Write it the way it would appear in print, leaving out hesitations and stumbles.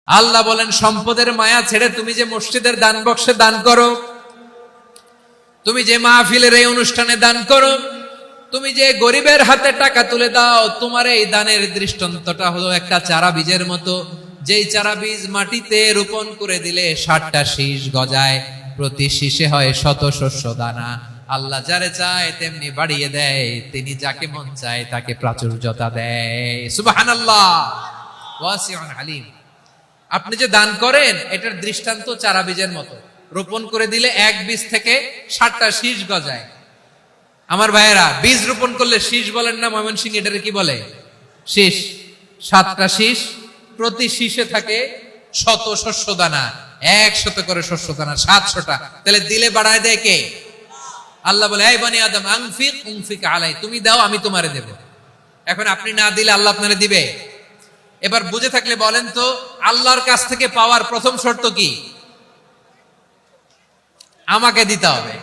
আল্লাহ বলেন সম্পদের মায়া ছেড়ে তুমি যে মসজিদের দান বক্সে দান করো, তুমি যে মাহফিলের এই অনুষ্ঠানে দান করো, তুমি যে গরিবের হাতে টাকা তুলে দাও, তোমার এই দানের দৃষ্টান্তটা হলো একটা চারা বীজের মতো। যেই চারা বীজ মাটিতে রোপণ করে দিলে 60টা শীষ গজায়, প্রতি শীষে হয় শত শস্য দানা। আল্লাহ যারে চায় তেমনি বাড়িয়ে দেয়, তিনি যাকে মন চায় তাকে প্রাচুর্যতা দেয়। সুবহানাল্লাহ, ওয়াসিউন আলিম। আপনি যে দান করেন এটার দৃষ্টান্ত চারা বীজের মতো, রোপণ করে দিলে এক বীজ থেকে 60টা শীষ গজায়। আমার ভাইয়েরা, বীজ রোপণ করলে শীষ বলেন না ময়মনসিংহ, এটারে কি বলে? শীষ। 7টা শীষ, প্রতি শীষে থাকে শত শস্য দানা, 100 করে শস্য দানা, 700টা। তাহলে দিলে বাড়ায় দেয় কে? আল্লাহ বলে, এই বনি আদম আনফিক উনফিক আলাই, তুমি দাও আমি তোমারে দেব। এখন আপনি না দিলে আল্লাহ আপনারে দিবে? এবার বুঝে থাকলে বলেন তো, আল্লাহর কাছ থেকে পাওয়ার প্রথম শর্ত কি? আমাকে দিতে হবে।